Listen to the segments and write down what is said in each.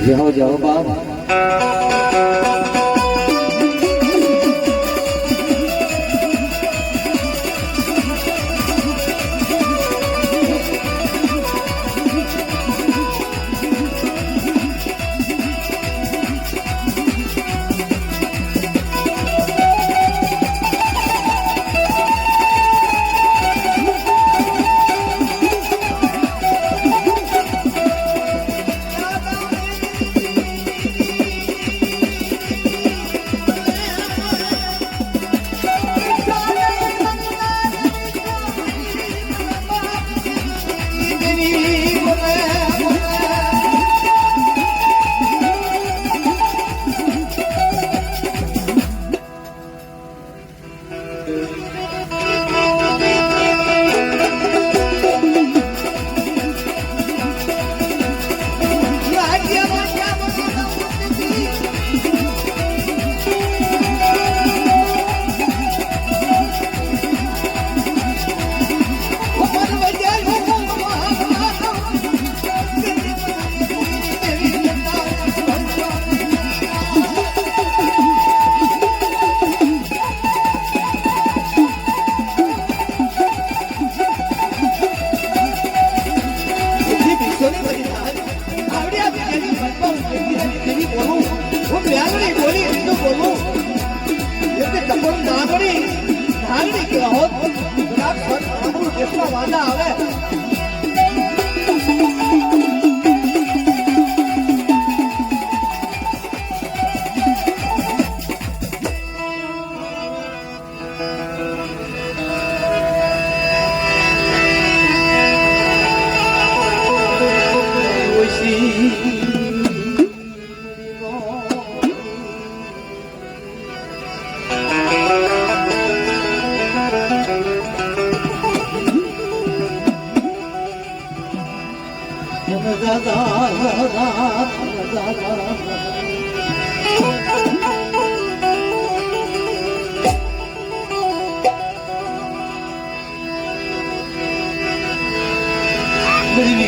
જાઓ જાઓ બાપ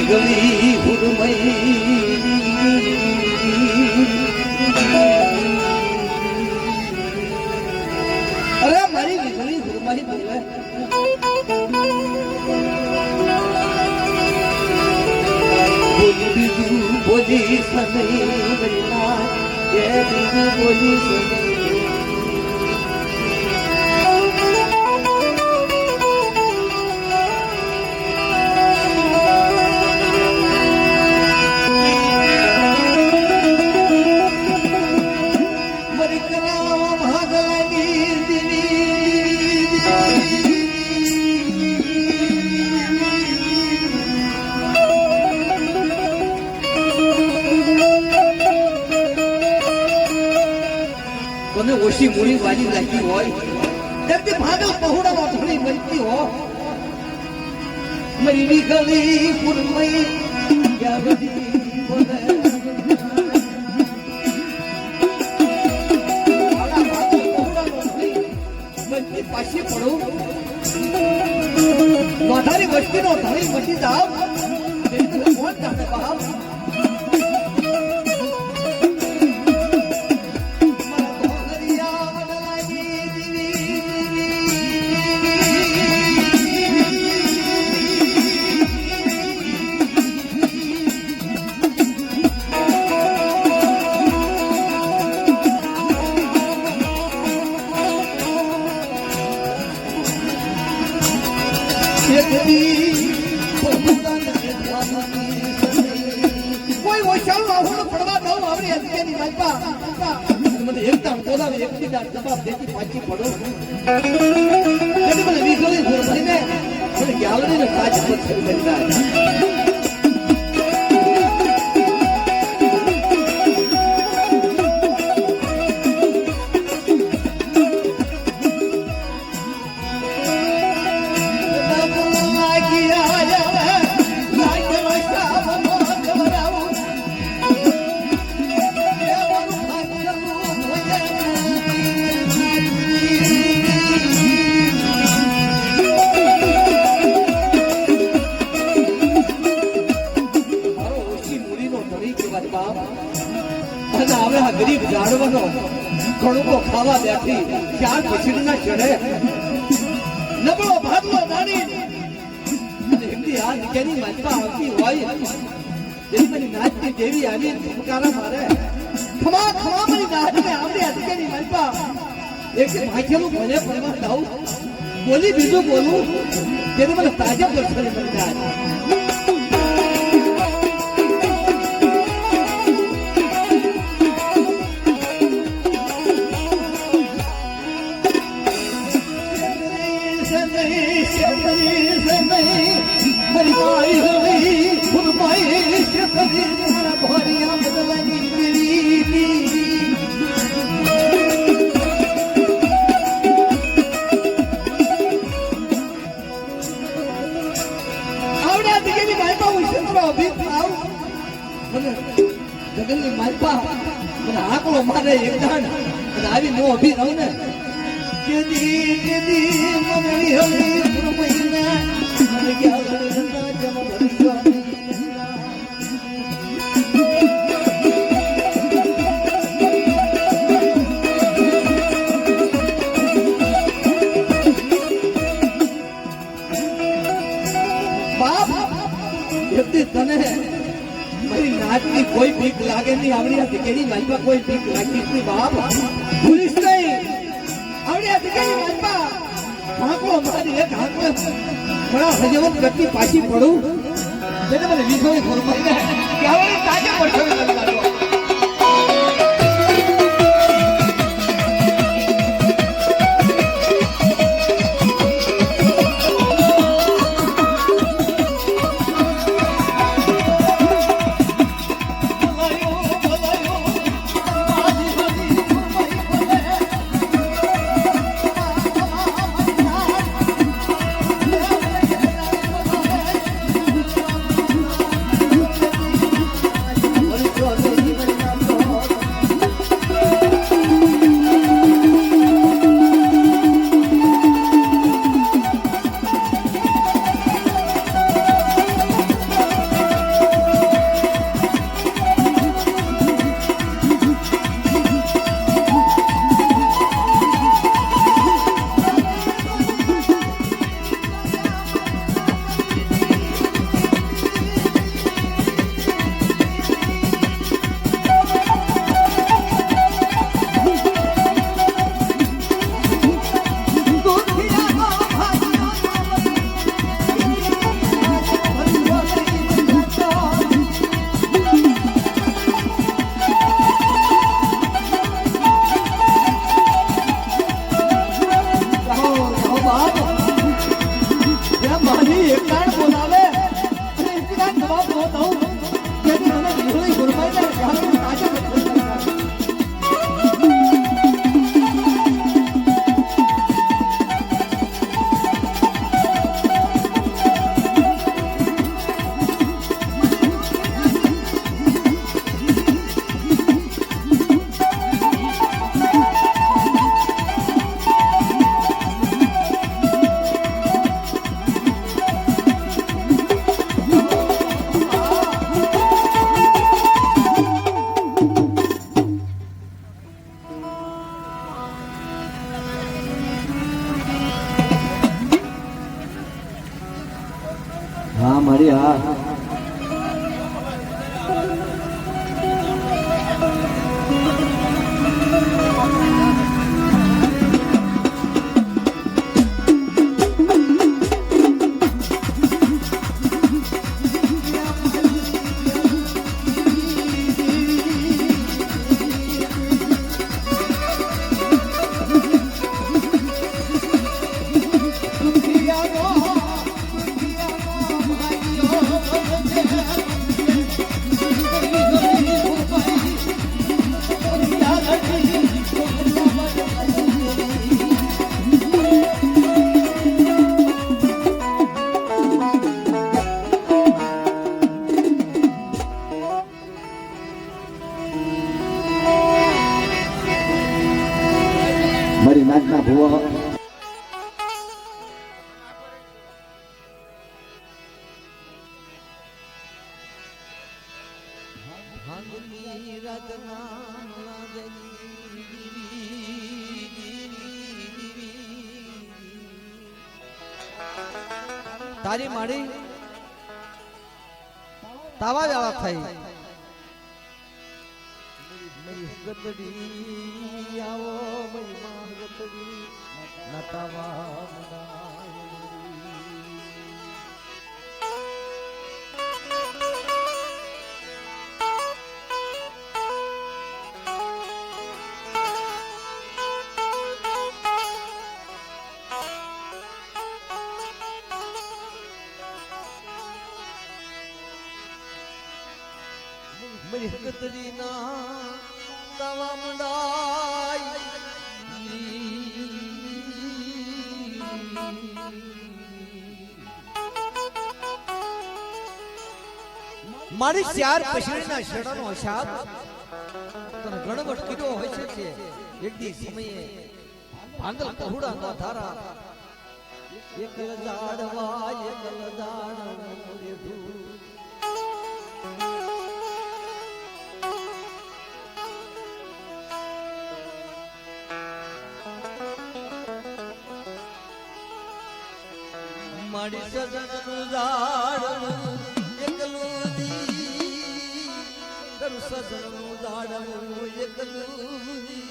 ગલી હુરમઈ અરે મારી વીજળી હુરમઈ બોલે બોલી બીજું બોલી સનઈ બના એ બીજું બોલી સનઈ ઓછી મૂડી વાજી લાગી હોય જલ્દી ભાગલ પહોળામાં થોડી મરતી હો મરી ગલી પુરમઈ જાગતી બોલે પાછી પડો વધારે વસ્તી નો ધણી બચી જાવ કોણ જાણે બાપ આવડી અધકેની માલપા મને એકતા બોલાવે એકથી દાર જવાબ દેતી પાછી પડો મને વિગોલી ભરને મને ગાલડીને કાજ પર થઈ ગઈ ગરીબ જાડવાનો કણુકો ખાવા બેઠી ચાર પછીના ચડે નબળો ભાગલો દાણી અને એમની આ નિકેની માલપા આવતી હોય જેની મારી નાચની દેવી આવી ફૂંકારા મારે ખમા ખમા મારી નાચને આવડી નિકેની માલપા એક ભાગ્યનું ભલે પરવા દઉં બોલી બીજું બોલું જેને મને તાજા દર્શને મળી જાય જગનની માલપા મને આકલો મારે એકદાન અને આવી નો અભી રહું ને કેદી કેદી મમણી હળી મહિના મને ગયા રંગા જમા ભરી બાપ એથી તને મારી નાચની કોઈ ભીખ લાગે નહીં આવડી આ દીકરી માલપા કોઈ ભીખ લાગતી નહીં બાપ ભૂલીશ નહીં આવડી આ દીકરી માલપા હાંકલો મારી એક હાંકલો ઘણા હજવત કરતી પાછી પડું જેને મને વિધોઈ ફરમાઈને કે આવડી તાજે પડશે મારી નાચના ભુવા તારી માડી તાવા જાવા થઈ મારી ગતડી આવો મારી માં ગતડી નતાવા મારી ગતડી ના તાવા મંડાઈ મારી ચાર પછડીના શેડાનો હિસાબ તને ગણવટ કીધો હોય છે એક દી સમયે આંગલ પહોળા નો ધારા એકલ જાડવા એકલ જાડવા રે ધૂ મારી સજનનું ઝાડનું એકલું દી કરું સજનનું ઝાડનું એકલું દી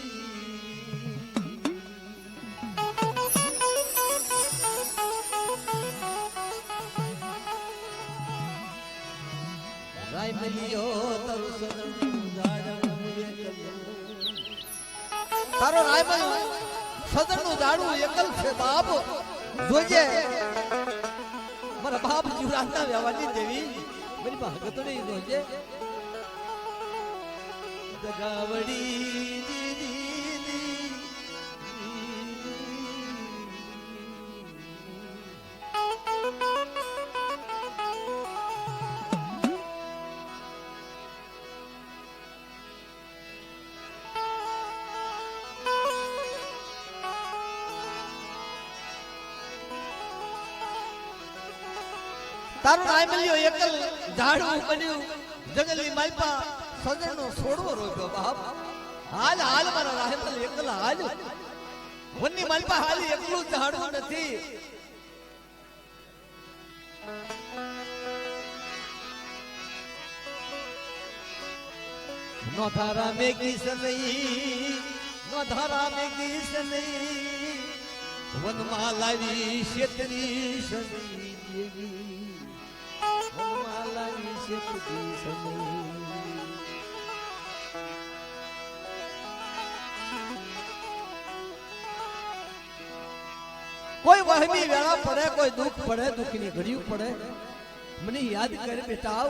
રાય મલિયો તારું સજનનું ઝાડનું એકલું તારો રાય મલિયો સજનનું ઝાડું એકલ છે બાપ જોજે મારા બાપ જીવરાજના વ્યવહારની દેવી મારી ભાગતો નહીં જોજે જગાવડી તારું નાય મળ્યો એકલ ઝાડવું બન્યું જંગલની માલપા સજણનો છોડવો રોક્યો બાપ હાલ હાલ મારા રાહેમલ એકલ હાલ વનની માલપા હાલ એકલું ઝાડવું નથી નો ધારા મેગી સનઈ નો ધારા મેગી સનઈ વનમાં લાવી શેતરી સનઈ દેવી કોઈ વહમી વેળા પડે કોઈ દુઃખ પડે દુઃખની ઘડિયું પડે મને યાદ કરે બેટા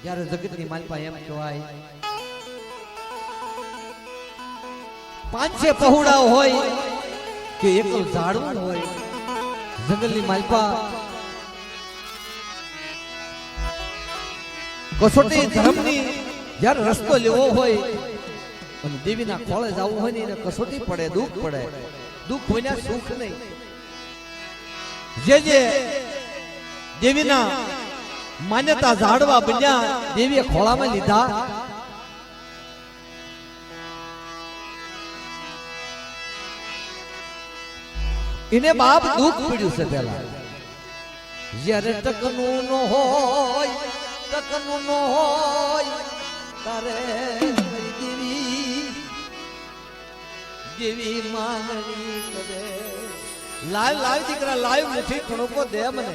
જ્યારે જગતની માલપા એમ કહેવાય પાંચે પહોળા હોય કે એકલું ઝાડવું હોય જંગલની માલપા કસોટી ધર્મની જ્યારે રસ્તો લેવો હોય અને દેવીના ખોળે જવું હોય ને એને કસોટી પડે દુઃખ હોય ને સુખ નહીં જે દેવીના માન્યતા ઝાડવા બન્યા દેવીએ ખોળામાં લીધા એને બાપ દુઃખ પડ્યું છે પેલા જ્યારે ટકનું નો હોય તારે દેવી માંગણી કરે લાવ દીકરા લાવ મુઠ્ઠી ખણોકો દે મને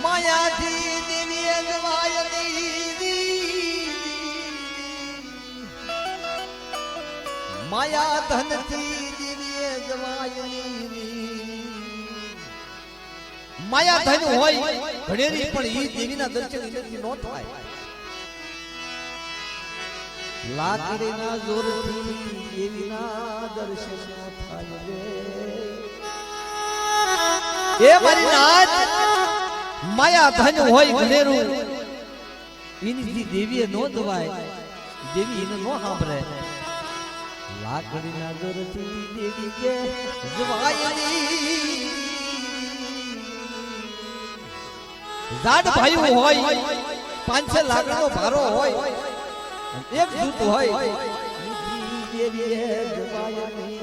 માયાથી દેવી અજવાય માયા ધનથી દેવીએ જવાયની માયા ધન હોય ઘણેરી પણ ઈ દેવીના દર્શન એનાથી ન થાય લાકડીના જોરથી દેવીના દર્શન ન થાય રે એ મારી નાથ માયા ધન હોય ઘણેરું એની દેવીએ નો દવાય દેવી એને નો સાંભળે લાકડીના દોરથી દેવી કે જવાયની ઝાડ ભાઈ હોય 5-6 લાકડીનો ભારો હોય એક જૂથ હોય દેવીએ જવાયની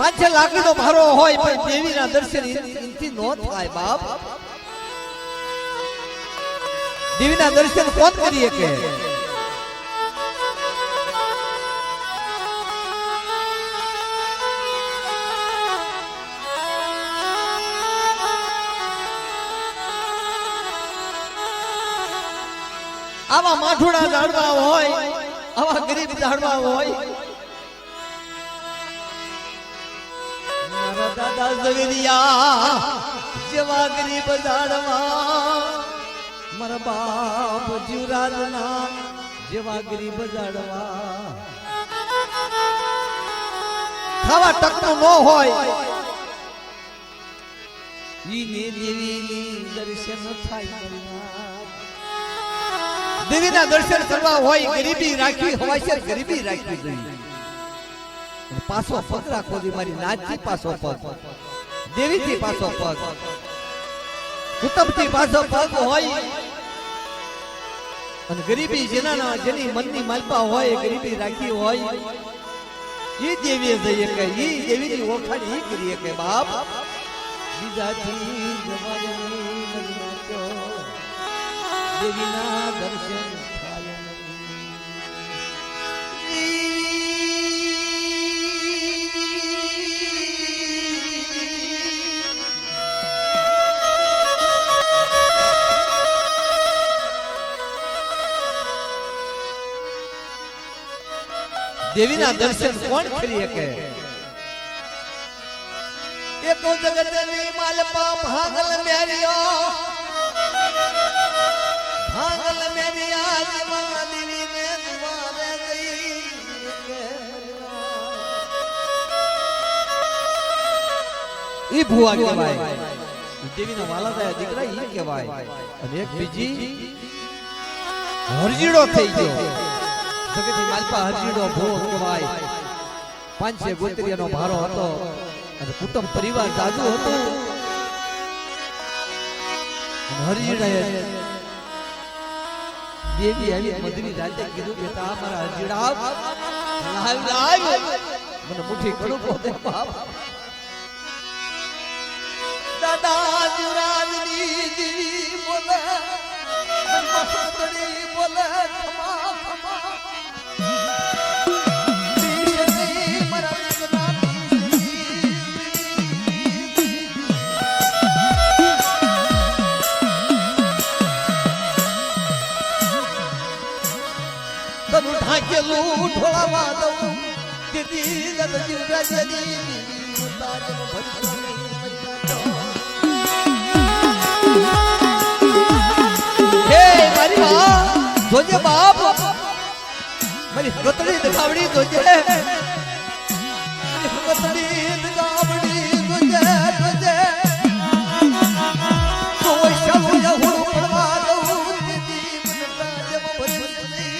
5-6 લાકડીનો ભારો હોય પણ દેવીના દર્શન એનથી નો થાય બાપ દેવીના દર્શન કોણ કરીએ કે આવા માઠોડા ઝાડવા હોય આવા ગરીબ ઝાડવા હોય મારા દાદા ઝવેરિયા જેવા ગરીબ ઝાડવા મારા બાપ જીવરાજના જેવા ગરીબ ઝાડવા ખાવા ટકનું ન હોય ઈને દેવીની દર્શન થાય દેવીના દર્શન કરવા હોય ગરીબી રાખી હોય છે ગરીબી રાખવી જોઈએ પાછો પગ રાખવો જોઈએ મારી નાચથી પાછો પગ દેવીથી પાછો પગ કુટુંબથી પાછો પગ હોય અને ગરીબી જેની મનની માલપા હોય ગરીબી રાખી હોય એ દેવીએ જઈએ કે એ દેવીની ઓળખાણ એ કરીએ કે બાપ બીજાથી જવાની નાચો દેવીના દર્શન થાય દેવીના દર્શન કોણ કરી શકે એકો જગતની માલપા ભાગલ મેરિયો ભાગલ મેરિયા જવા દેવી ને દ્વારે ગઈ ઈ ભુવા કહેવાય દેવીના વાલા થાય દીકરા ઈ કહેવાય અને એક બીજી હરજીડો થઈ ગયો જગતની માલપા હરજીડો ભુવો કહેવાય 500 ગોત્રીનો ભારો હતો અને કુટુંબ પરિવાર જાજુ હતું હરજીડાએ દેવી આવી મધની રાતે કીધું કે તા મારા હરજીડા લાવ મને મુઠ્ઠી કડું પોતે બાપ દાદા જુરાજની દેવી બોલે મહતડી બોલે ખમા ખમા ઢાંકેલું ઢોળાવા દઉં દીદી દરજી રાજની તાજમ હે મારી માં જોજે બાપ મારી ગતડી દગાવડી જોજે ગતડી દગાવડી જોજે જોજે કોઈ શવું હું પડવા દઉં દીદી તાજમ ભજની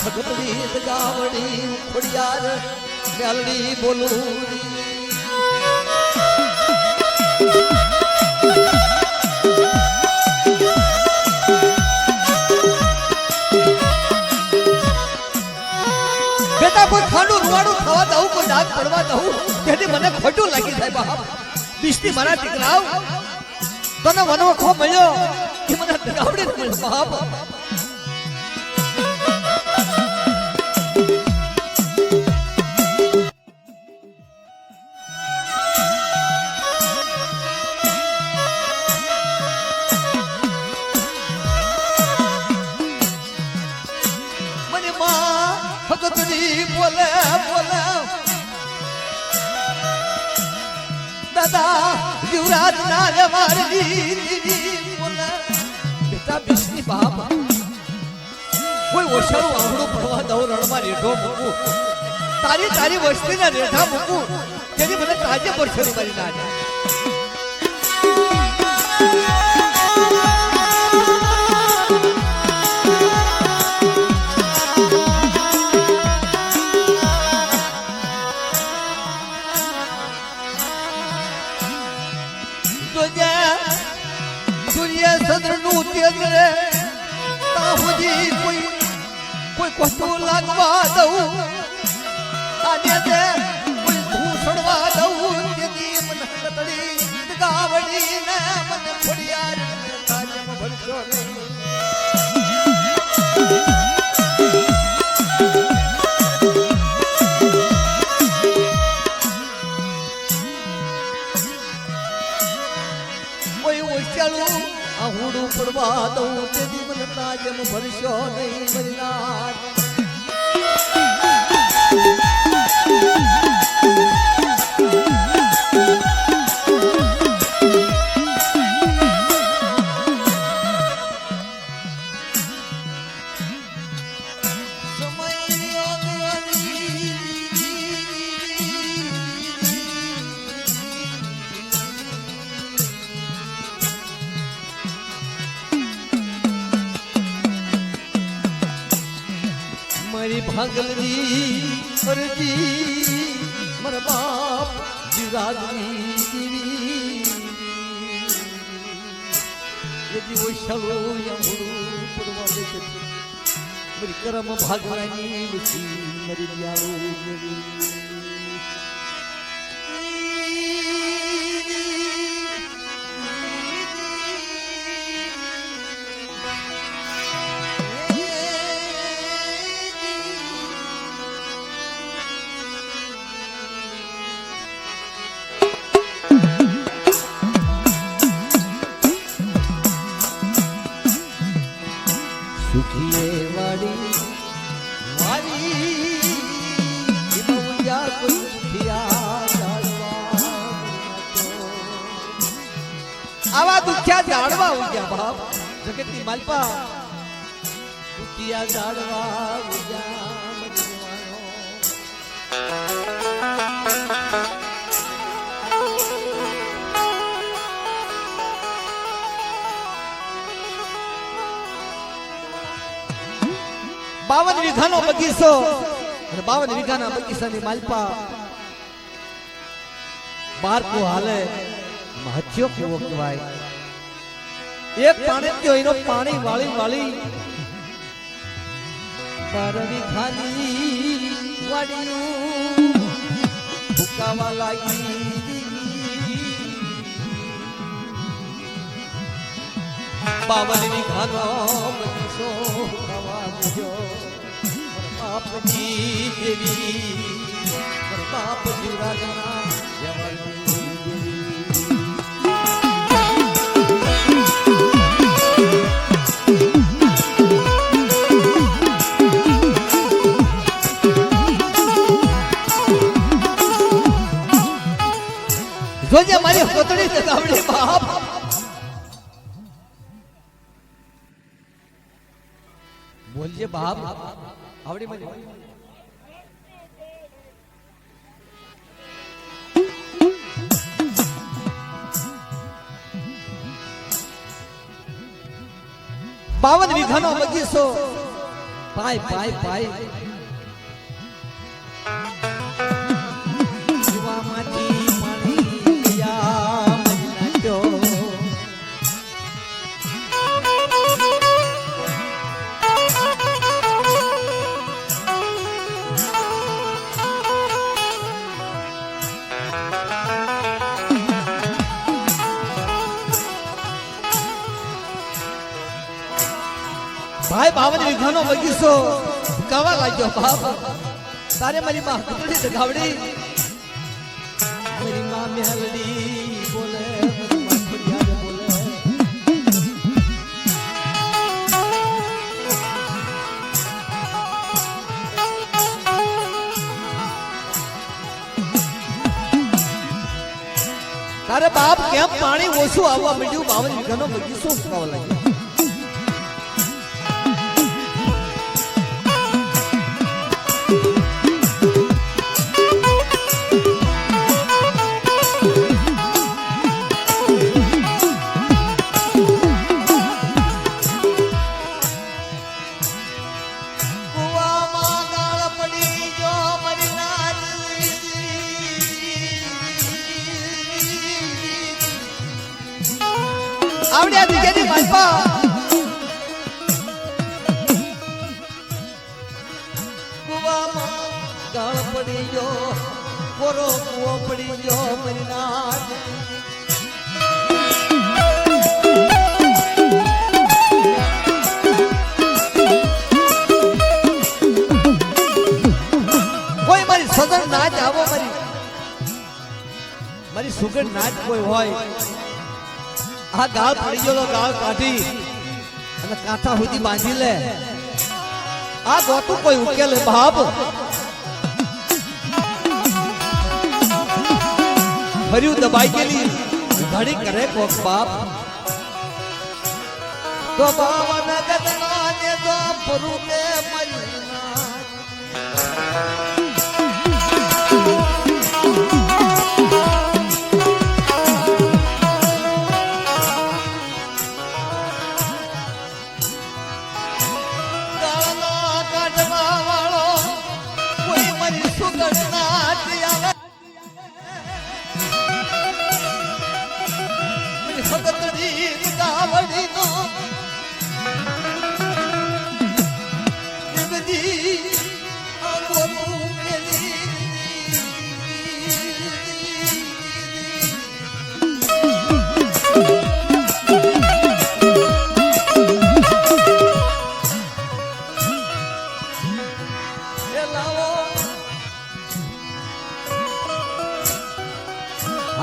ભગતની ગાવડી ખોડિયાર મેલડી બોલું બેટા કોઈ ખાંડું રૂવાડું ખાવા દઉં કોઈ દાગ પડવા દઉં તેથી મને ખોટું લાગી જાય બાપ બિસ્તી મારા દીકરાઓ તને વનવખો મળ્યો કે મને ગાવડી મળ્યો બાપ બોલે બોલે દાદા યુવરાજ ના રે મારી બોલે બેટા બિસ્ની બાપ કોઈ ઓછાળું આંગળું પડવા દઉં રણમાં રેઢો મૂકું તારી વસ્તીના રેઢા મૂકું તેની મને કાજે પર છરી મારી ના જાય સૂર્ય ચંદ્ર નું તેજ રે તાહુજી કોઈ કષ્ટો લાગવા દઉં આજે તે કોઈ ભૂષણવા દઉં તેથી મને કતડી ગાવડી ને મને ખોડિયાર તાજમ ભરશો નહીં આહુડું પડવા દઉં તેથી મને તાજમ ભરશો નહીં મરનાર મારી ભાગલની અરજી મારા બાપ જીવરાજની દેવી યદી ઓછાળો યમુડું પડવા દે મારી કરમ ભાગવાની વસી મારી દિયાળો દેવી સુખીએ વાડી વાડી ઇમોયા કોઈ સુખિયા જાળવા આવા દુખ્યા જાળવા ઉગ્યા બાપ જગતની માલપા દુખિયા જાળવા ઉગ્યા મજવાનો બાવન વીઘાનો બગીચો અને 52 વીઘાના બગીચાની માલપા બારકો હાલે મહત્યો કેવો કહેવાય એક પાણી ત્યો એનો પાણી વાળી વાળી 12 વીઘાની વાડીનું ફૂકાવા લાગી 52 વીઘાનો બગીચો ફૂકાવા ગયો બાપજી દેવી બાપ જીવરાજના જવળની જોજે મારી હોતડી સગાવડી બાપ બોલજે બાપ આવડી મને બાવન વીઘાનો બગીચો પાય પાય પાય જીવામાંથી પાણી ગયા મરી નાખ્યો ભાઈ 52 વીઘાનો બગીચો ગાવા લાગ્યો બાપ તારે મારી માં કુતડી સગાવડી મારી માં મેલડી બોલે મારી માં ખોડિયાર બોલે અરે બાપ કેમ પાણી ઓછું આવવા માંડ્યું 52 વીઘાનો બગીચો સુકાવા લાગ્યો આવડ્યા દીકરી માલપા કુવામાં ગાળ પડી ગયો કોરો કુવો પડી ગયો મારી નાથ કોઈ મારી સગન નાચ આવો મારી સુગંધ નાચ કોઈ હોય આ ગાળ પડી ગયો ગાળ કાઢી અને કાંઠા સુધી બાંધી લે આ ગોતું કોઈ ઉકેલે બાપ ફર્યું દબાઈ ગયેલી ઘડી કરે કોક બાપ તો બાવન ગદના ને જો ફરું તે મરી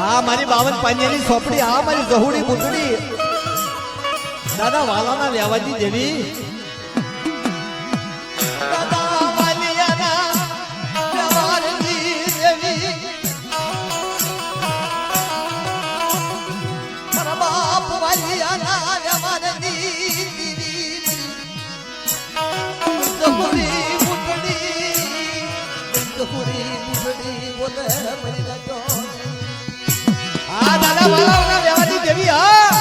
આ મારી 52 પાણીની સોપડી આ મારી જહુડી બુટડી દાદા વાલાના લેવાજી જેવી દાદા વાલિયાના લેવાજી જેવી મારા બાપ વાલિયાના લેવાજી જહુડી બુટડી બોલે મરી ગયો આ દાદા વાલાના લેવાજી જેવી હા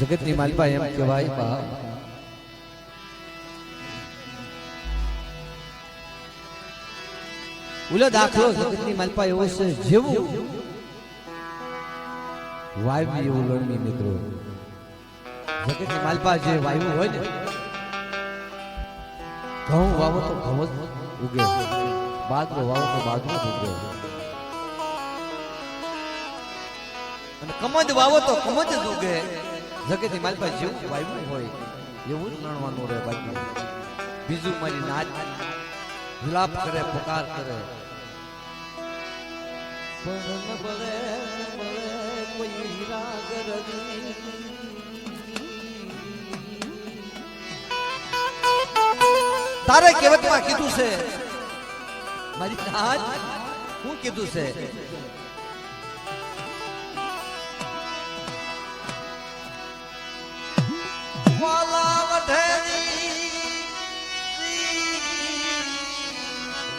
જગતની માલપા એમ કહેવાય બા ઉલો દાખલો જગતની માલપા એવો છે જેવું વાયુ એવું લણવી મિત્રો જગતની માલપા જે વાયુ હોય ને ઘઉં વાવો તો ઘઉં જ ઉગે બાજરો વાવો તો બાજરો જ ઉગે અને કમજ વાવો તો કમજ જ ઉગે જગતની માલપા જેવું વાયુ હોય એવું જ લણવાનું રહે બાકી બીજું મારી નાચ વિલાપ કરે પુકાર કરે પણ બળે કોઈ રાગ રજી તારે કહેવતમાં કીધું છે મારી નાચ શું કીધું છે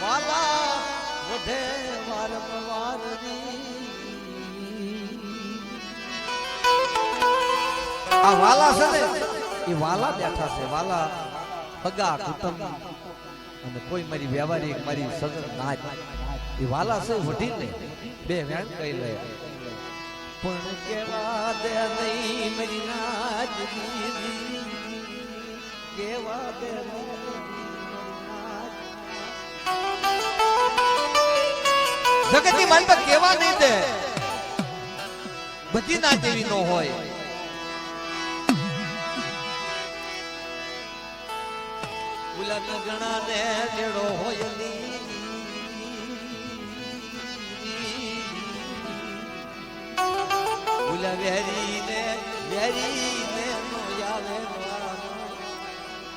વાલા વઢે વારંવાર આ વાલા છે ને એ વાલા બેઠા છે વાલા હગા કુટુંબ અને કોઈ મારી વ્યવહારિક મારી સગન નાચ એ વાલા છે વઢી લે બે વેણ કહી લે પણ કેવા દે નહીં મારી નાચ કેવા દે જગતની માલપા કેવા નહીં દે બધી ના જેવી ન હોય ઉલટ ગણા ને જેડો હોય ઉલા વેરી ને નો આવે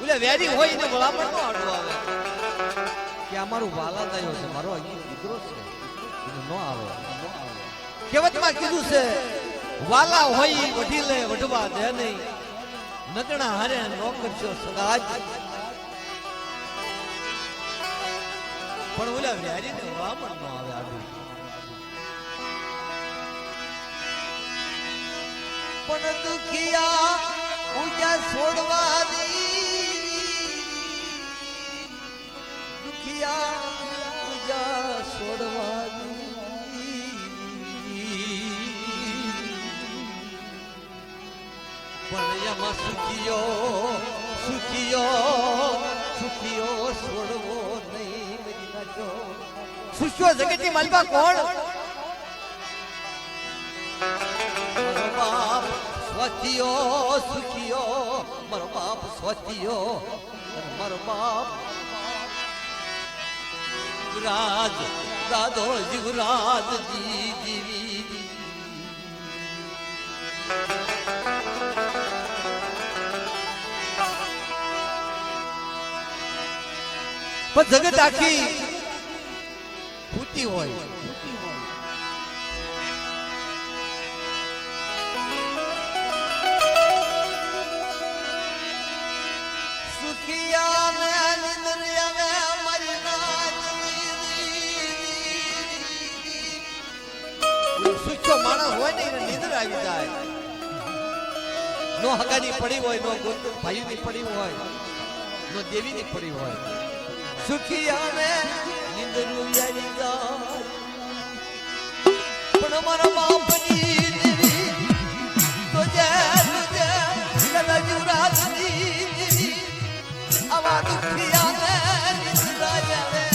ઉલા વેરી હોય ને ભલા પણ નો આડો આવે કે અમારું વાલા થયો છે મારો અહીં દીકરો છે નો આવે કહેવતમાં કીધું છે વાલા હોય વઢી લે વઢવા દે નહીં નગણા હારે નો કરશો સદાજ પણ ઓલા વ્યારી ને વામણ નો આવે આડું પણ દુખિયા પૂજા છોડવા દી દુખિયા પૂજા છોડવા પણ એમાં સુખિયો છોડવો નહીં મેરી નાચો સુખ્યો જગતની માલપા કોણ મારો બાપ સુખિયો મારો બાપ સ્વચ્છિયો મારો બાપ જીવરાજ દાદો જીવરાજ જીવી પણ જગત આખી ભૂતી હોય સુખિયા ને નિંદ્રિયા ને મરી ના સુખ્યો માણસ હોય ને એને નિંદ્ર આવી જાય નો હગાની પડી હોય નો ભાઈની પડી હોય નો દેવીની પડી હોય સુખિયા ને નિંદરું યારી જાય પણ મારા બાપની દેવી તો જે કદા જીવરાજની આવા દુખિયા ને નિંદરા જાવે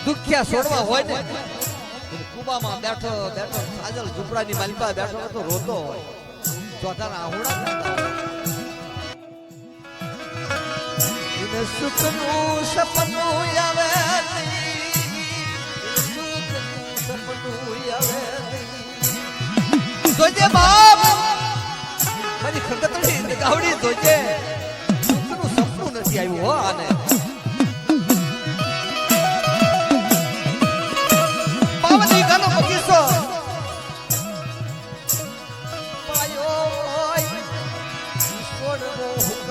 દુખ્યા છોડવા હોય ને કુબામાં બેઠો બેઠો સાજલ ઝૂંપડાની માલપા બેઠો બેઠો રોતો હોય ચોથાના આહુડા સુખનું સપનું આવે જોજે બાપ મારી ખગતડી ગાવડી જોજે સુખનું સપનું નથી આવ્યું હો આને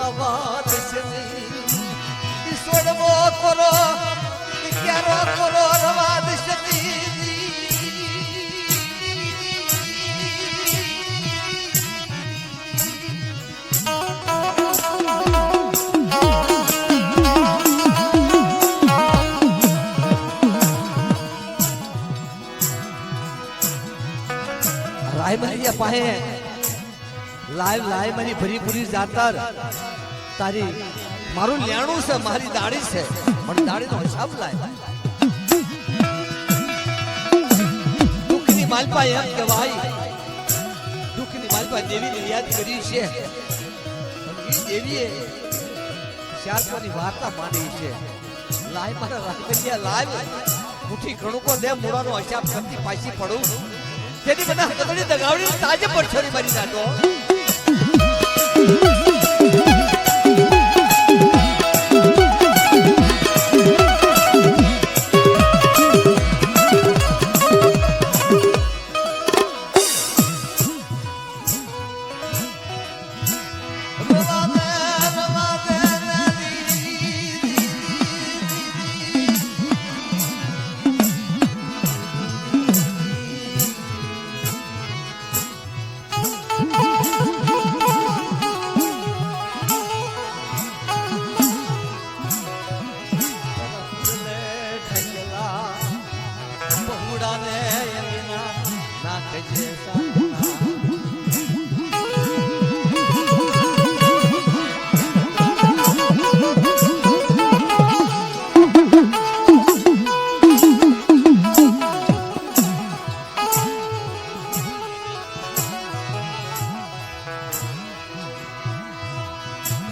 રવા દેશે નહીં ઈશ્વરવો કરો ક્યારો કરો રવા દેશે રાયમલિયા પાસે લાય મારી ભરી પૂરી જાતર તારી મારું લેણું છે મારી દાડી છે પણ દાડીનો હિસાબ લાય દુઃખની માલપા એમ કહેવાય દુઃખની માલપા દેવીને યાદ કરી છે એ દેવીએ શારદાની વાર્તા માંડી છે લાય મારા રાયમલિયા લાય મુઠ્ઠી ઘણુકો દે મોડાનો હિસાબ કરતી પાછી પડું તેની બધા કદડી દગાવડી તાજે પર છોરી મારી નાખો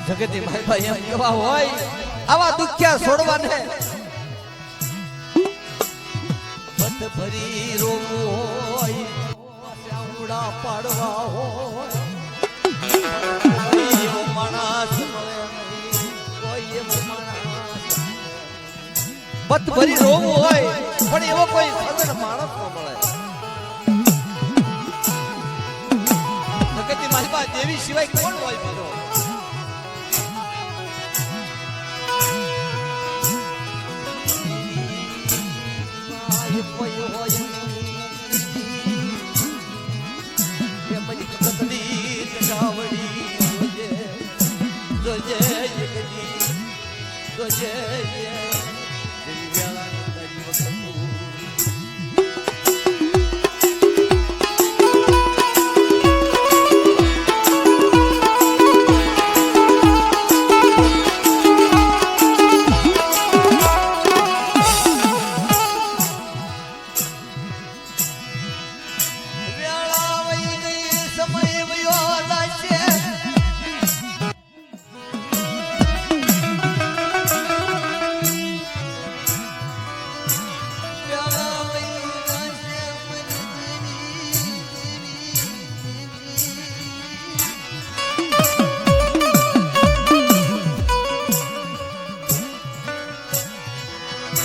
જગતની મારી ભાઈ એમ કેવા હોય આવા દુખ્યા છોડવાને પત ભરી રોવું હોય ચામડા પાડવા હોય કોઈ એવો માણસ મળે નહીં કોઈ એવો માણસ પત ભરી રોવું હોય પણ એવો કોઈ સજ્જન માણસ ન મળે જગતની મારી ભાઈ દેવી સિવાય કોણ હોય બીજો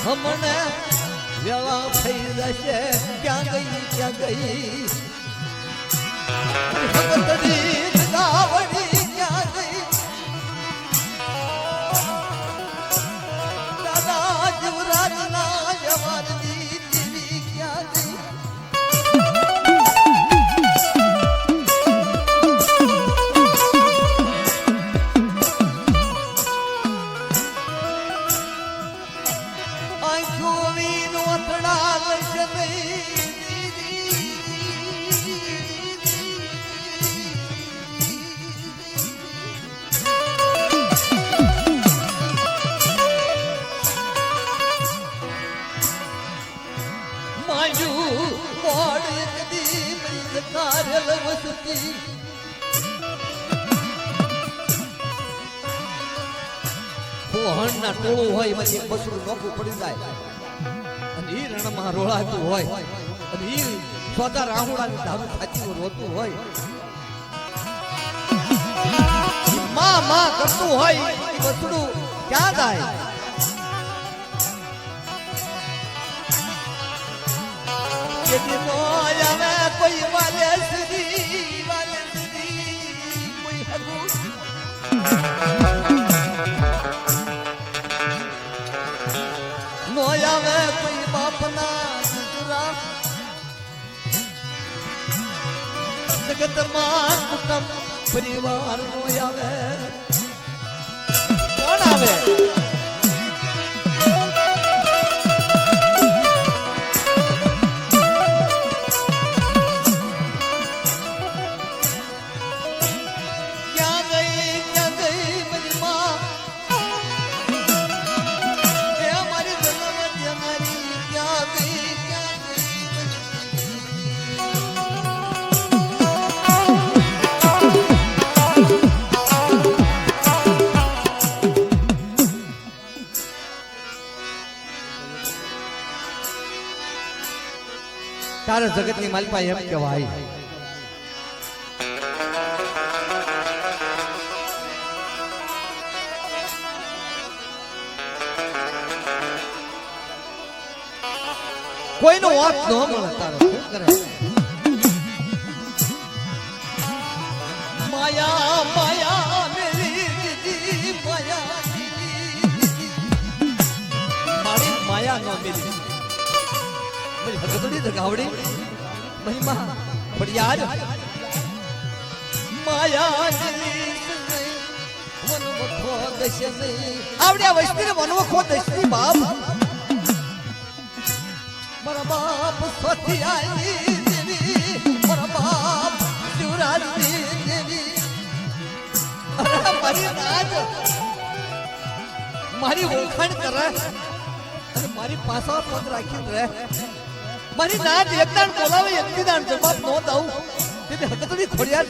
હમણે વેળા થઈ જશે ક્યાં ગઈ ભગતની ગાવડી ક્યાં ગઈ દાદા જીવરાજના જવારની દેવી ક્યાં ગઈ કોહણના ટોળું હોય એમાંથી બસરું નોખું પડી જાય અને ઈ રણમાં રોળાતું હોય અને ઈ સોદા રાહુડાની ધારું ખાતી રોતું હોય માં કરતું હોય ઈ બસરું ક્યાં જાય કેદી નો આવે કોઈ વાલે સુધી કોઈ હગું તમામ કુટુંબ પરિવાર નો આવે કોણ આવે તારા જગતની માલપા એમ કહેવાય કોઈનો વાક ન મળે તારો શું કરે માયા માયા મેરી દીદી માયા મારી માયા નો મેરી હકતડી દગાવડી મહિમા ફરિયાદ માયા વનવખો દશની આવડ્યા વૈષ્ણવ વનવખો દશની બાપ મારા બાપ સ્વતી આઈ દેવી મારા બાપ શિવરાજની દેવી અરે મારી રાજ મારી ઓળખાણ કરે અને મારી પાછા પગ રાખીને રહે મારી નાત એકદાન બોલાવે એકદીદાન જવાબ નો દઉં તે હકતડી ખોડિયાર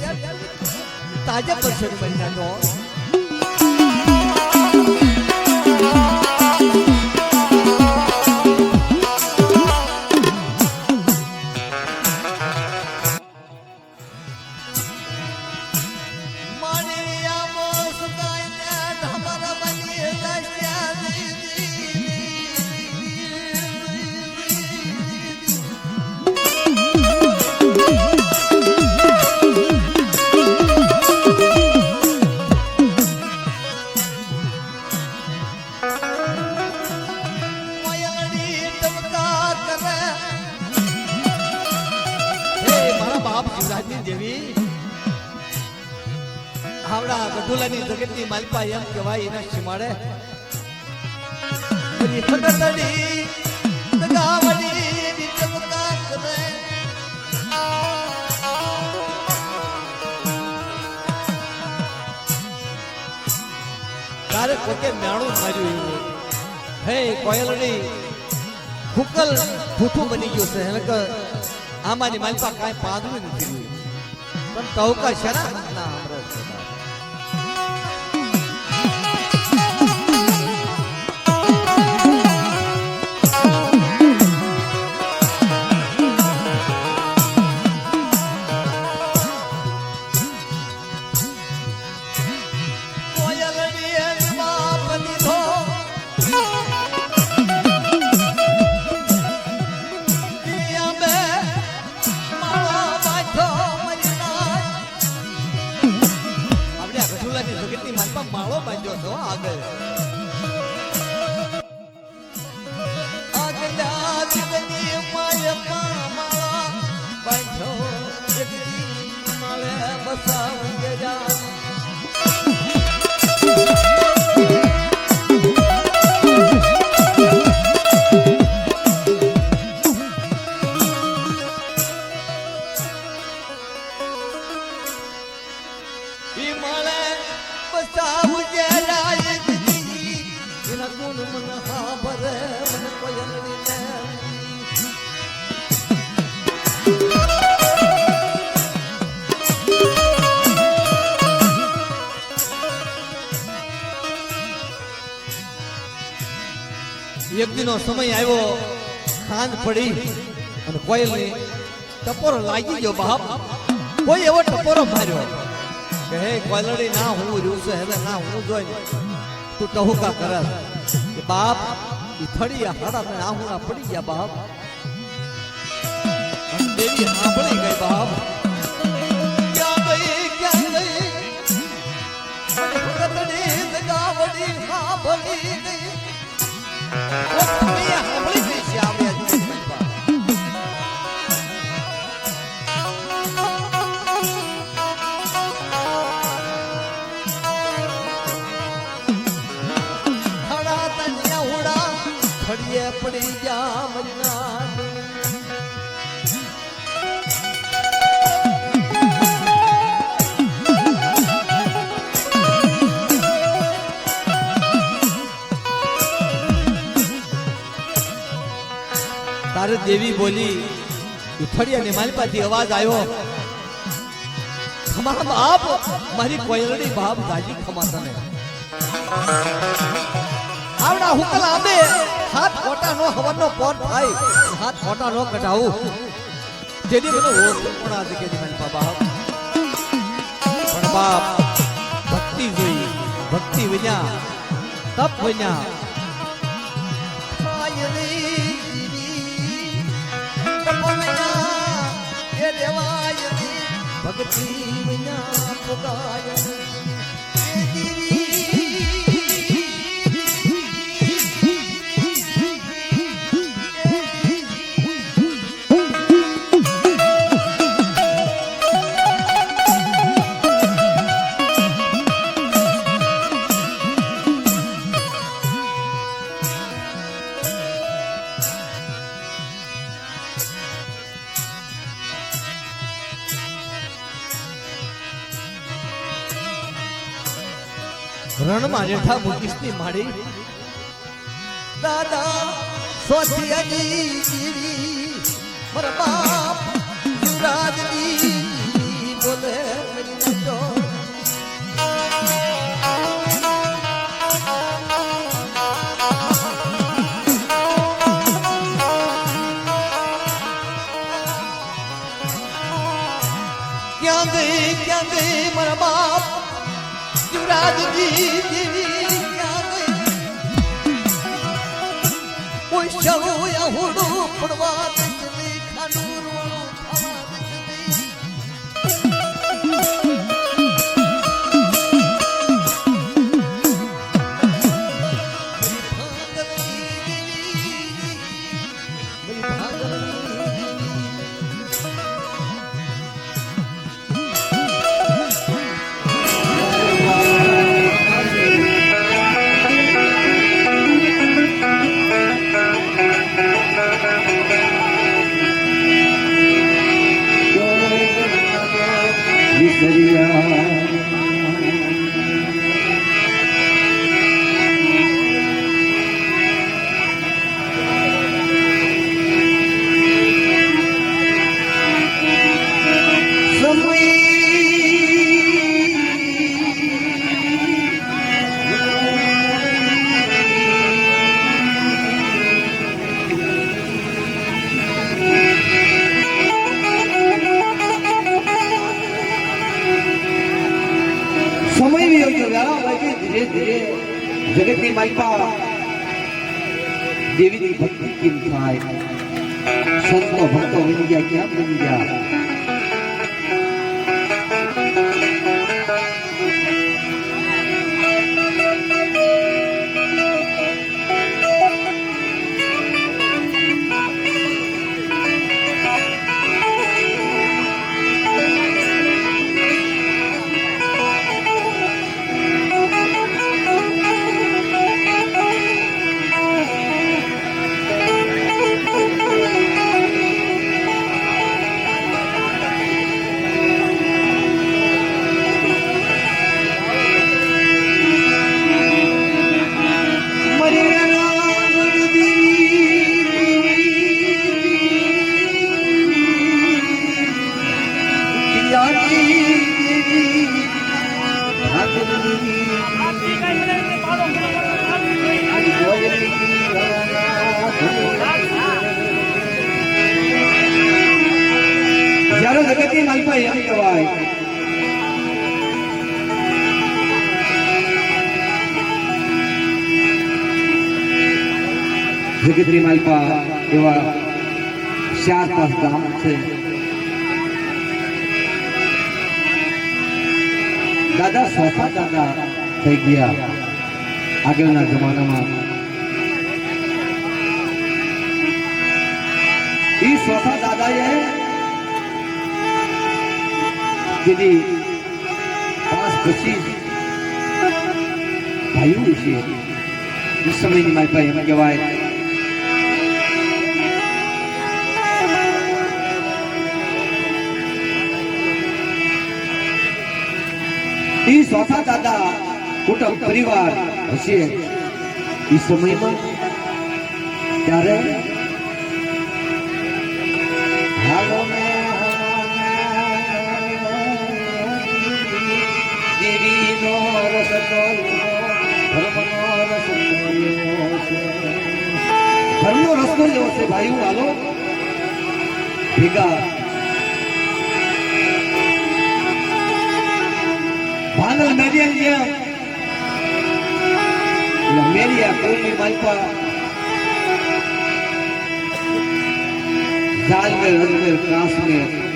તાજા પરસે મારી નાનો હાવડા ગઢુલાની જગતની માલપા એમ કહેવાય એના સીમાડે બધી ખગતડી દગાવડી નિતમકા કરે તારે કોકે મેણું માર્યું એવું હે કોયલડી ફૂકલ ફૂફું બની ગયું છે એને કે આમાંની માલપા કાંઈ પાંદડું નથી પણ ટવકા છે ના હમણાં છે માળો બાંધ્યો છો આગળ આગલા દિલની માળા માળા બાંધ્યો જગતી માળે બસાવી જા એક દિનો સમય આવ્યો ખાંડ પડી અને કોયલની ટપોરો લાગી ગયો બાપ કોઈ એવો ટપોરો માર્યો કે હે કોયલડી ના હું રહ્યું છે હવે ના હું જોઈ તું ટહુકા કરે કે બાપ ઈ થડી હાડા મે આહુણા પડી ગયા બાપ દેવી સાંભળી ગઈ બાપ ક્યાં ગઈ કતડી દગાવડી સાંભળી ગઈ દેવી બોલી ઉથડિયાની માલપાથી અવાજ આવ્યો ખમા બાપ મારી કોયલડી બાપ ગાજી ખમા તને આવડા હુકલ આંબે હાથ ખોટા નો હવનનો પોર થાય હાથ ખોટા નો કઢાવું જેની મને ઓળખણા છે કે મારી બાપ પણ બાપ ભક્તિ જોઈ ભક્તિ વિના તપ વિના ભક્તિ વિના પુગાય રણમાં રેઠા મુકીશની માડી દાદા સોથિયાની જીવી મારા બાપ યુવરાજની બોલે નચો ક્યાં ગઈ મારા બાપ યુવરાજજી દેવી કોઈ શરૂ હુડું પડવા દે ખાનું રોણું ધીરે ધીરે જગતની માલપા દેવીની ભક્તિ કેમ થાય સંતો ભક્તો બની ગયા ક્યાં બની ગયા જ્યારે જગતની માલપા એમ કહેવાય જગતની માલપા એવા 4-5 ગામ છે દાદા સોફા દાદા થઈ ગયા આગળના જમાનામાં એ સોફા દાદાએ જેની 5-25 ભાઈઓ છે એ સમયની મારી પાસે એમ કહેવાય એ સોફા દાદા કુટુંબ પરિવાર હશે એ સમયમાં ત્યારે ધર્મનો રસ્તો લેવો છે ભાઈ હાલો ભેગા ભાંગલ મેડિયન જેમ મેરિયા કોઈની માલપા जाल में रंग में क्रास में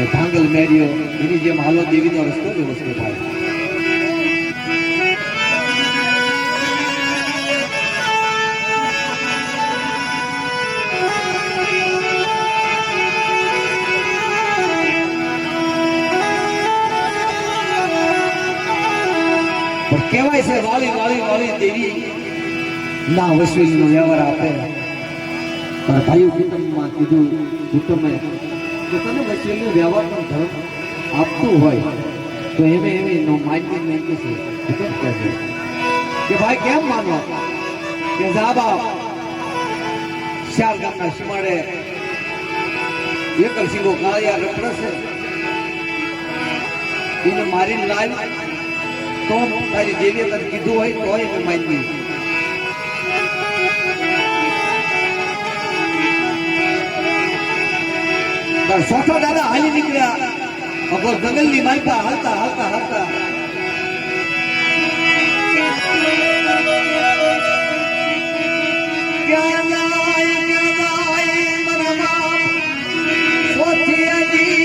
भांगल मेरियो इन्हीं जेम हालो देवी नो रस्तो में उसके भाई पर केवाय से वाली वाली वाली देवी ना वसुली नो व्यवहार आपे पर भाइयों कुटुंबમાં કીધું કુટુંબે તો તને વચેલીનો વ્યવહારનો ધર્મ આપતું હોય તો એમે નો માન્ય નહીં કે છે કેમ કહે છે કે ભાઈ કેમ માનો કે જાબા ચાર ગામના સીમાડે એકલ સિંગો કાળિયા રખડશે એને મારીને લાવ તો તારી દેવીએ તને કીધું હોય તો એને માન્ય સોઠા દાદા હાલી નીકળ્યા અગર જંગલની માલપા હાલતા હાલતા હાલતા ક્યાં જાય મારા બાપ સોઠિયાજી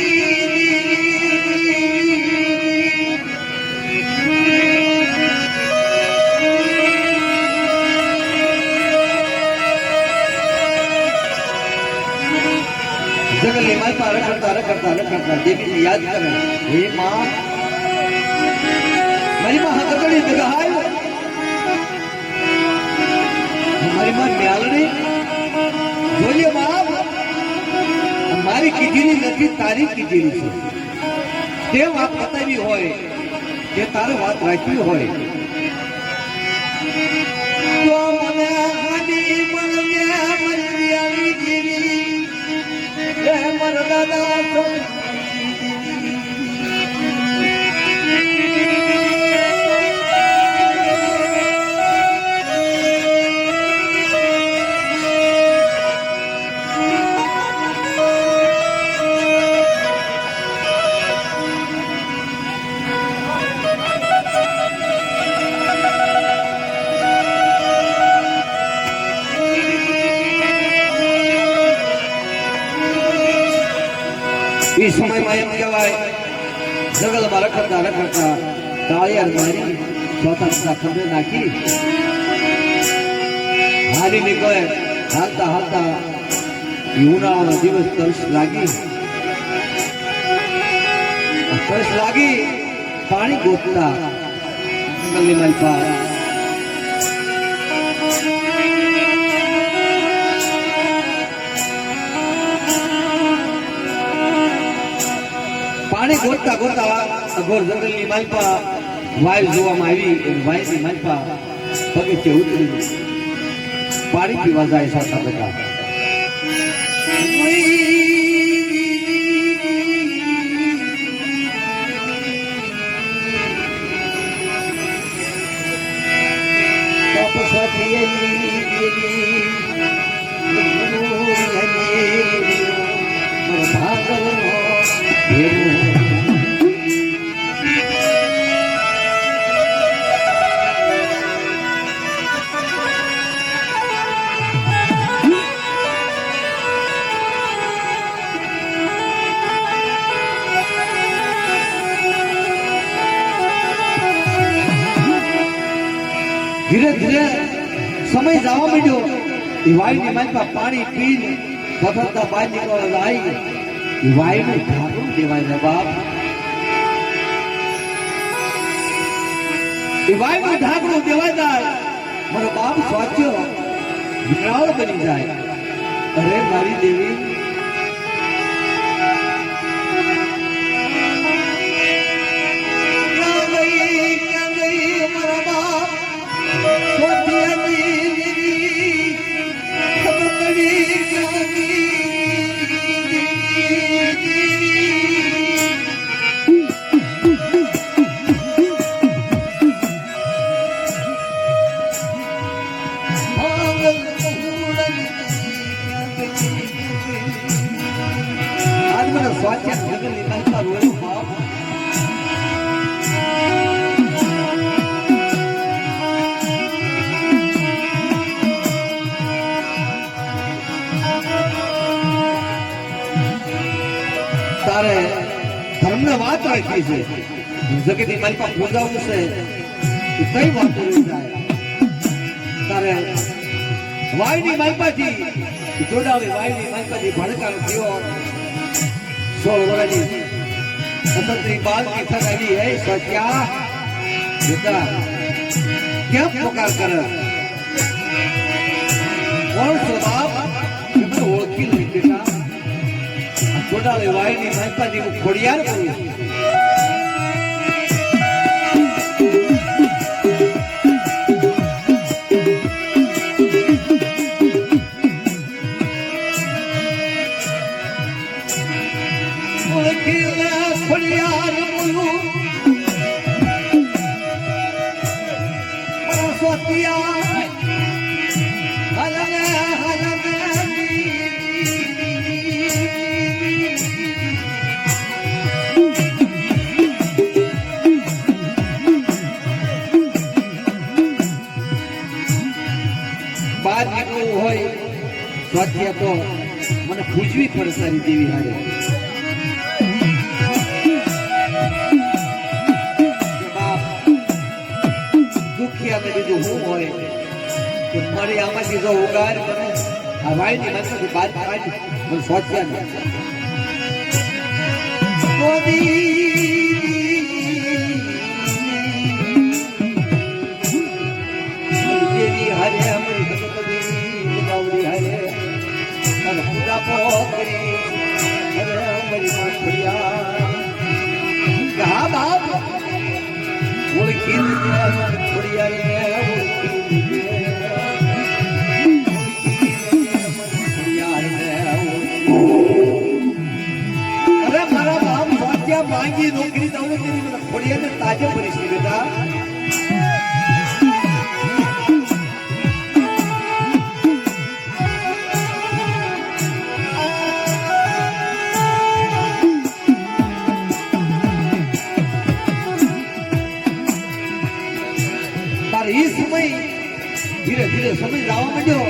जंगली मालपा रखड़ता देवी ने याद करे हे मां मारी मां हकड़ी दगाय हमारी मां न्यालड़ी જોઈએ બાપ મારી કીધેલી નથી તારી કીધેલી છે તે વાત બતાવી હોય કે તારે વાત રાખવી હોય તો મને હાડી મળે મરી આવી દેવી દાદા એ સમયમાં એમ કહેવાય જંગલમાં રખડતા કાળિયાર મારી સ્વતંત્રતા ખંભે નાખી હારી નીકળે હાલતા ઉનાળાનો દિવસ તરસ લાગી પાણી ગોતતા જંગલની માલપા પાણી ગોતતા અઘોર જંગલની માલપા વાયુ જોવામાં આવી વાયની માલપા પગથિયે ઉતરી પાણી પીવા જાય સાતા બેટા ધીરે ધીરે સમય જવા માંડ્યો એ વાયુની માલપા પાણી પીને પથરતા બહાર નીકળવા જાય એ વાયુનું ઢાંકણું દેવાય ને બાપ એ વાયુનું ઢાંકણું દેવાય જાય મારો બાપ સ્વાચ્ય વિકરાળ બની જાય અરે મારી દેવી બાકી છે જગતની મારી પાસે પૂજાવું છે એ કઈ વાત રહી જાય તારે વાયની માલપાથી જોડાવી વાયની માલપાથી ભડકારો થયો 16 વર્ષની અસંતરી બાદ ની થનારી હે સત્યા બેટા કેમ પોકાર કરે કોણ છો બાપ તમે ઓળખી લઈ બેટા જોડાવી વાયની માલપાથી હું ખોડિયાર કરું બહાર નીકળવું હોય સ્વાધ્ય તો મને પૂછવી પડે સારી દેવી હારે દુખિયા ને બીજું હું હોય તો મારી આમાંથી જો ઉગાર મને આ વાયની માથાથી બહાર કાઢ મને સ્વાધ્ય ને દેવી હારે અમારી ગૌરી હારે અને પૂજા પોકરી અરે અમારી માં ખોડિયા હા બાપ ઓળખી ખોડિયા અરે મારા બાપ સ્વાધ્યા માંગી નોકરી દઉં ખોડિયાને તાજે ભરીશ બેટા એ સમય ધીરે ધીરે સમય જવા માંડ્યો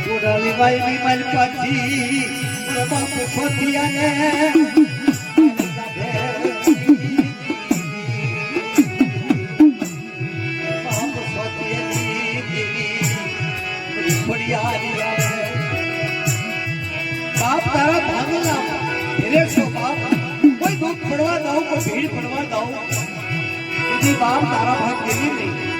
જોડાલી બાઈ ની મારી પાછી બાપ સ્વાધ્યાને બાપ તારા ભાગલા ફેરેશો બાપ કોઈ દુઃખ પડવા દઉં કોઈ ભીડ પડવા દઉં બાપ તારા ભાગ દેવી નહીં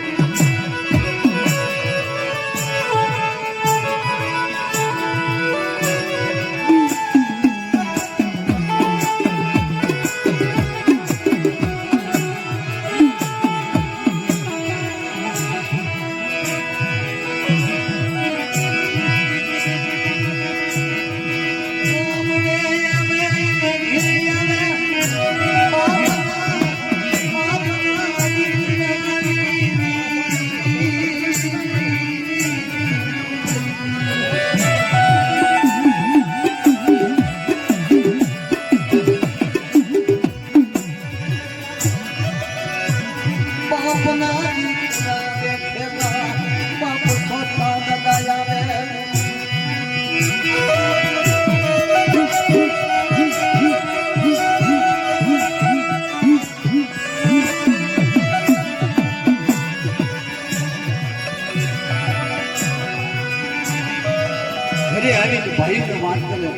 ભાઈ ને વાત કરે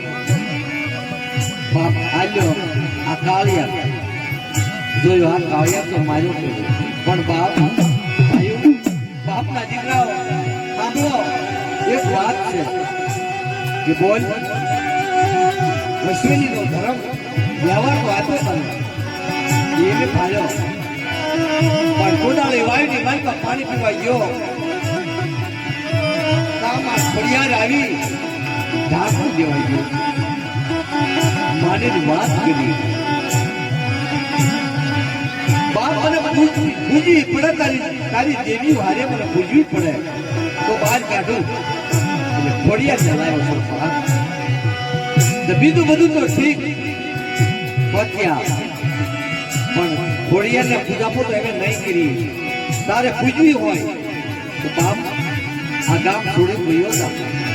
બાપ આલ્યો આ કાળિયા જોયો આ કાળિયા તો માર્યો પણ બાપ ભાઈઓ બાપના દીકરાઓ સાંભળો એક વાત છે કે બોલ અશ્વિની નો ધર્મ વ્યવહાર તો આતો કરે એને ફાળ્યો પણ કોડાળી વાયની માલમાં પાણી પીવા ગયો કામમાં ખોડિયાર આવી ઢાંકું દેવાઈ ગયું માની વાત કરી બાપ મને પૂજવી પડે તારી દેવી વારે મને પૂજવી પડે તો બહાર કાઢું એટલે ખોડિયાર ચલાવ્યો છે બીજું બધું તો ઠીક પત્યા પણ ખોડિયારને પૂજાપો તો એને નહીં કરી તારે પૂજવી હોય તો બાપ આ ગામ છોડી ગયો હતા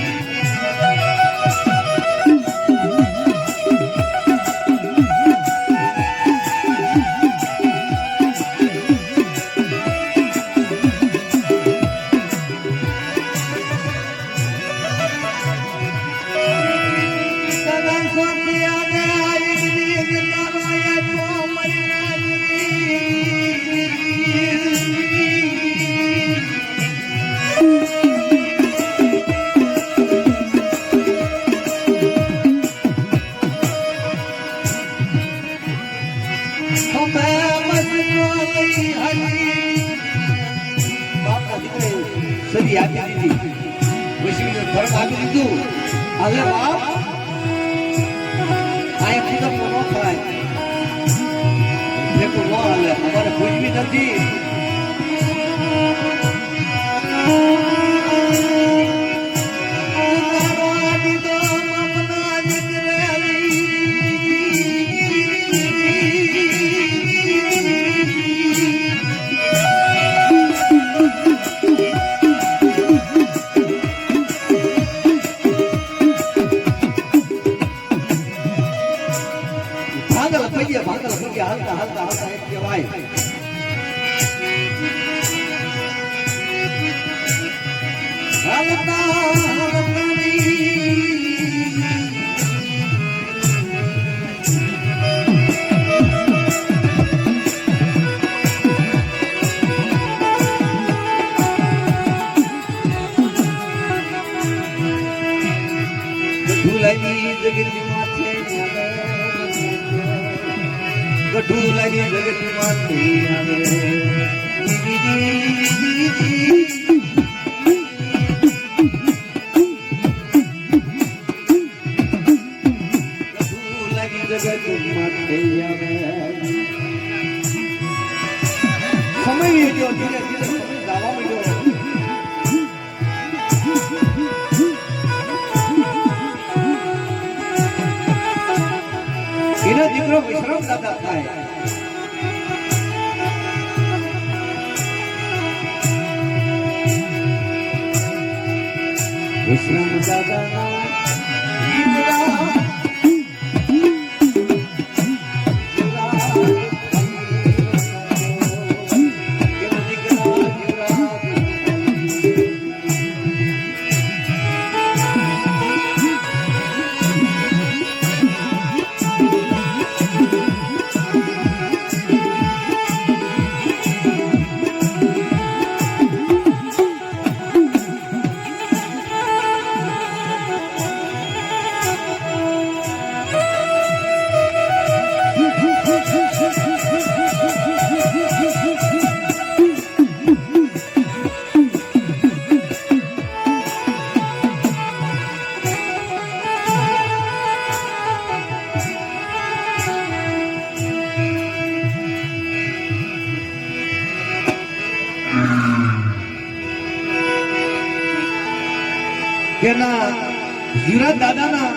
હિન્દી આપી દીધી વિશ્વને ધર્મ આપી દીધું હવે બાપ આ એક ન થાય देखो वो हाल है हमारे कुछ भी नहीं भागल भैया हल्का हल्का हल्का एक केवाय हल्का ढूलनी जगत माथे गढूलनी जगत माथे આવે ગઢુલની જગત માથે આવે સમય ગયો ધીરે ધીરે સમય દાવા મળ્યો એનો દીકરો વિશ્રામ દાદા થાય વિશ્રામ દાદા કેના જીરા દાદાના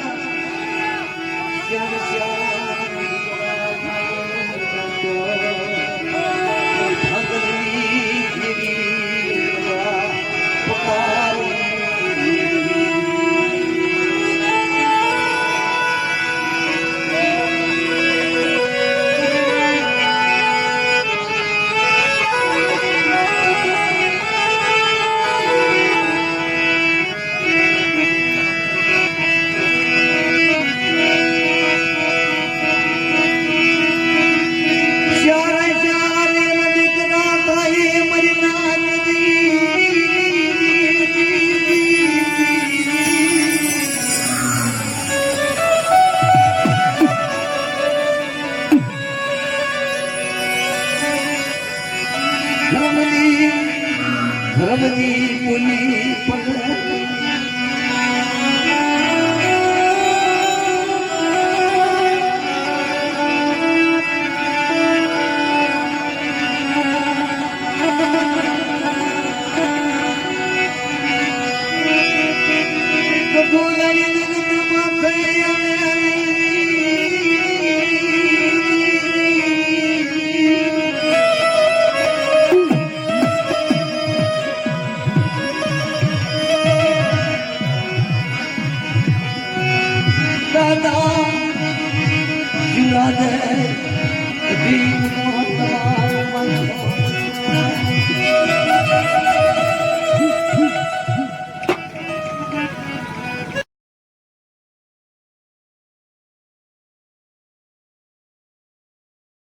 ધર્મની બોલી દાદા જીરા દે